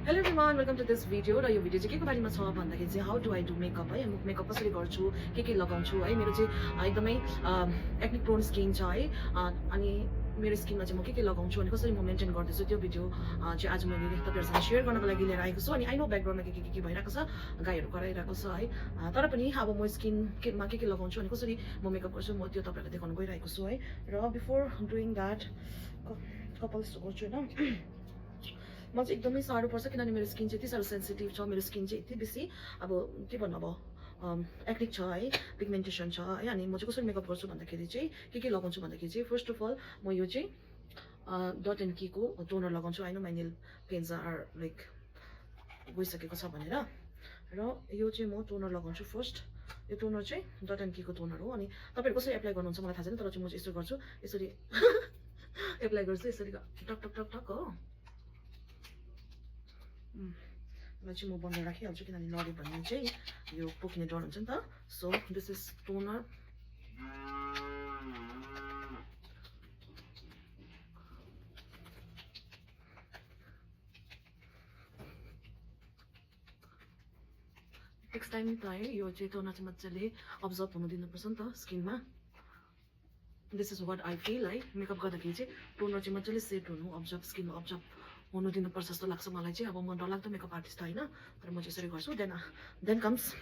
Hello everyone, welcome to this video. र यो video चाहिँ के को बारेमा छ भन्दाखेरि चाहिँ how do I do makeup है, मेकअप कसरी गर्छु, के लगाउँछु है। मेरो चाहिँ एकदमै एक्ने प्रोन स्किन छ है। अनि मेरो स्किनमा चाहिँ म के लगाउँछु अनि कसरी म मेन्टेन गर्दैछु त्यो भिडियो चाहिँ आज मैले तपाईहरुसँग शेयर गर्नको लागि लिएर आएको छु। अनि आई नो ब्याकग्राउन्डमा के भइरहेको छ, गाईहरु कराइरहेको छ है। तर पनि अब म स्किनमा के लगाउँछु अनि कसरी म मेकअप गर्छु म त्यो तपाईहरुलाई देखाउन गइरहेको छु है। र बिफोर डुइङ दैट कपाल गर्छु हैन। म चाहिँ एकदमै साह्रो पर्छ किनभने मेरो स्किन चाहिँ यति साह्रो सेन्सिटिभ छ। मेरो स्किन चाहिँ यति बेसी अब के भन्नु अब एक्निक छ है, पिगमेन्टेसन छ है। अनि म चाहिँ कसरी मेकअप गर्छु भन्दाखेरि चाहिँ के लगाउँछु भन्दाखेरि चाहिँ फर्स्ट अफ अल म यो चाहिँ डट एन्ड कीको टोनर लगाउँछु। I know my nail paints are like गइसकेको छ भनेर। र यो चाहिँ म टोनर लगाउँछु फर्स्ट। यो टोनर चाहिँ डट एन्ड कीको टोनर हो। अनि तपाईँहरू कसरी एप्लाई गर्नुहुन्छ मलाई थाहा छैन, तर चाहिँ म चाहिँ यसो गर्छु, यसरी एप्लाई गर्छु, यसरी टक टक टक टक हो। यसलाई चाहिँ म बन्द राखिहाल्छु किनभने लड्यो भने चाहिँ यो पोकिने डर हुन्छ नि त। So this is toner. Next time त है यो चाहिँ टोनर चाहिँ मजाले अब्जर्भ हुनु दिनुपर्छ नि त स्किनमा। This is what I fill है। मेकअप गर्दाखेरि चाहिँ टोनर चाहिँ मजाले सेट हुनु, अब्जर्भ स्किनमा अब्जर्भ हुनु दिनुपर्छ जस्तो लाग्छ मलाई चाहिँ। अब म डरलाग्दो मेकअप आर्टिस्ट होइन, तर म चाहिँ यसरी गर्छु। Then comes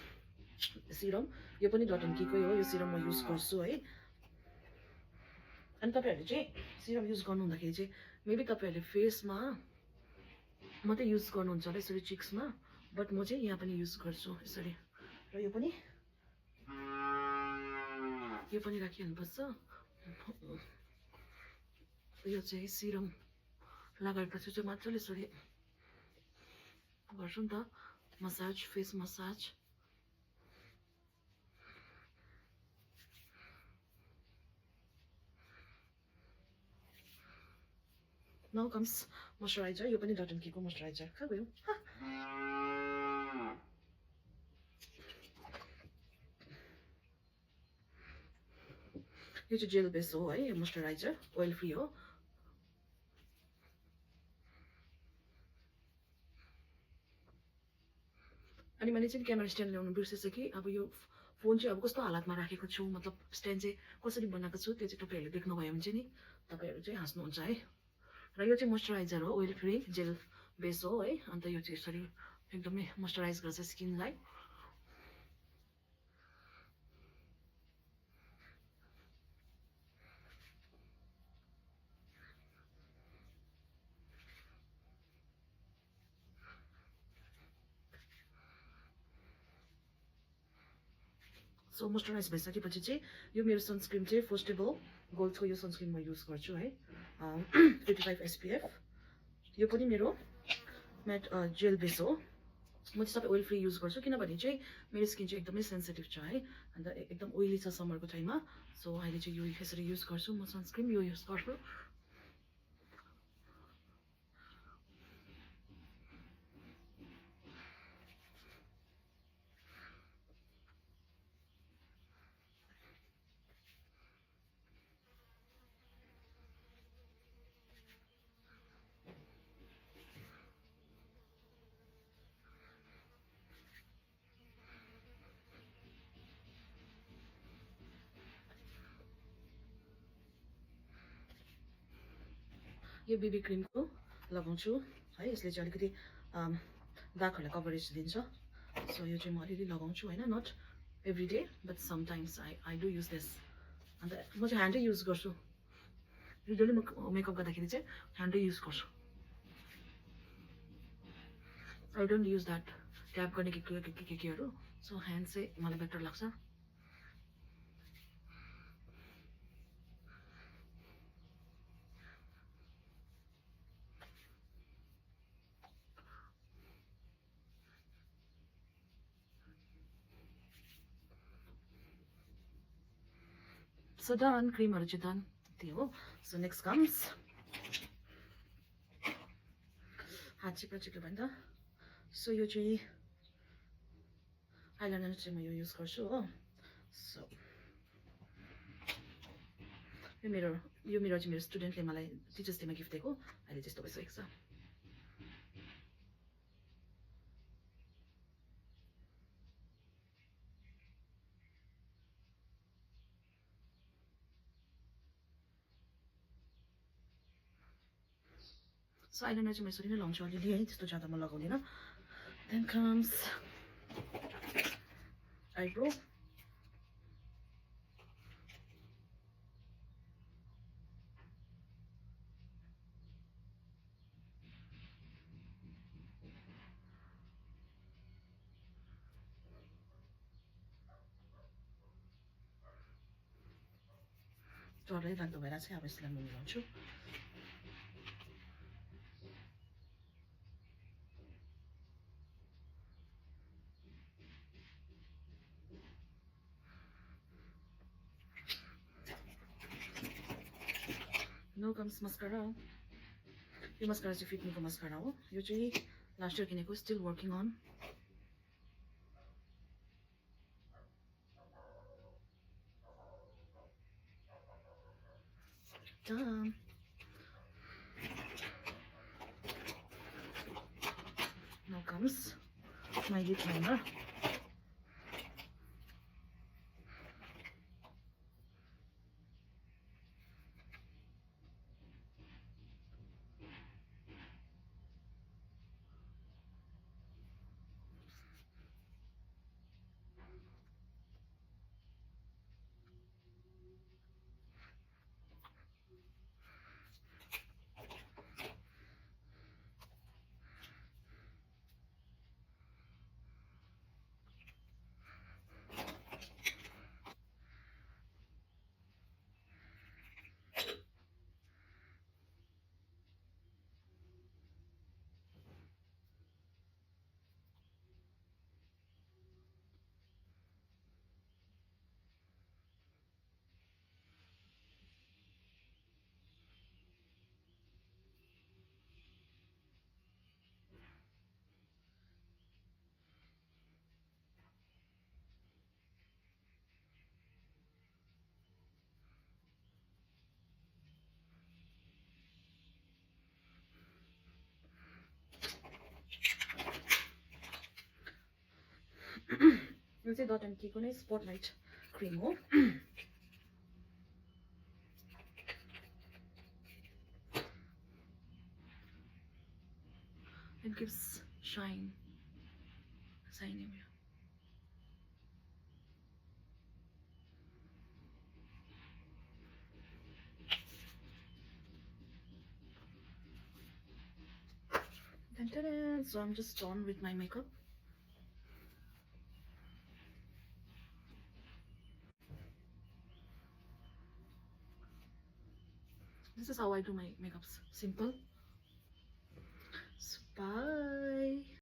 Siram. यो पनि डट एन्ड कीकै हो। यो सिरम म युज गर्छु है। अनि तपाईँहरूले चाहिँ सिरम युज गर्नु हुँदाखेरि चाहिँ मेबी तपाईँहरूले फेसमा मात्रै युज गर्नुहुन्छ होला यसरी चिक्समा, बट म चाहिँ यहाँ पनि युज गर्छु यसरी। र यो पनि राखिहाल्नुपर्छ। यो चाहिँ सिरम लगाएपछि चाहिँ मजाले यसरी गर्छु नि त massage, face massage. Now comes moisturizer. यो पनि डट एन्ड कीको मोइस्चराइजर। कहाँ गयो? यो चाहिँ जेल बेस हो है, मोइस्चराइजर ओइल फ्री हो। अनि मैले चाहिँ क्यामेरा स्ट्यान्ड ल्याउनु बिर्सेछु कि अब यो फोन चाहिँ अब कस्तो हालतमा राखेको छु, मतलब स्ट्यान्ड चाहिँ कसरी बनाएको छु त्यो चाहिँ तपाईँहरूले देख्नुभयो भने चाहिँ नि तपाईँहरू चाहिँ हाँस्नुहुन्छ है। र यो चाहिँ मोइस्चराइजर हो, ओइल फ्री जेल बेस हो है। अन्त यो चाहिँ यसरी एकदमै मोइस्चराइज गर्छ स्किनलाई। सो मोइस्चराइज भइसकेपछि चाहिँ यो मेरो सनस्क्रिन चाहिँ फर्स्टेबल गोल्डको यो सनस्क्रिन म युज गर्छु है, 55 SPF। यो पनि मेरो म्याट जेल बेस हो। म चाहिँ सबै ओइल फ्री युज गर्छु किनभने चाहिँ मेरो स्किन चाहिँ एकदमै सेन्सिटिभ छ है। अन्त एकदम ओइली छ समरको टाइममा। सो अहिले चाहिँ यो यसरी युज गर्छु म सनस्क्रिन, यो युज गर्छु। यो बेबी क्रिमको लगाउँछु है। यसले चाहिँ अलिकति दागहरूलाई कभरेज दिन्छ। सो यो चाहिँ म अलिअलि लगाउँछु होइन, नट every day but sometimes I do use this. अन्त म चाहिँ ह्यान्डै युज गर्छु। युजली म मेकअप गर्दाखेरि चाहिँ ह्यान्डै युज गर्छु। I don't use that tap गर्ने केहरू। सो ह्यान्ड चाहिँ मलाई बेटर लाग्छ। सो डन, क्रिमहरू चाहिँ डन, त्यही हो। सो नेक्स्ट कम्स हात चिप्लो भने त। सो यो चाहिँ आइलाइनर चाहिँ म यो युज गर्छु हो। सो यो मिरर चाहिँ मेरो स्टुडेन्टले मलाई टिचर्स डेमा गिफ्ट दिएको। अहिले त्यस्तो भइसकेको छ। सो आइलाइनर चाहिँ म यसरी नै लाउँछु अलिअलि है, त्यस्तो ज्यादा म लगाउँदिनँ. Then comes eyebrow. डरै लाग्दो भएर चाहिँ अब यसलाई म मिलाउँछु. Now comes mascara. यो मस्कारा चाहिँ फिटमीको मस्कारा हो. यो चाहिँ लास्ट इयर किनेको, still working on. Done. Now comes my lip liner. यो चाहिँ डट एन्ड कीको नै स्पटलाइट क्रिम हो. It gives shine everywhere. So I'm just done with my makeup. This is how I do my makeups. Simple. So bye.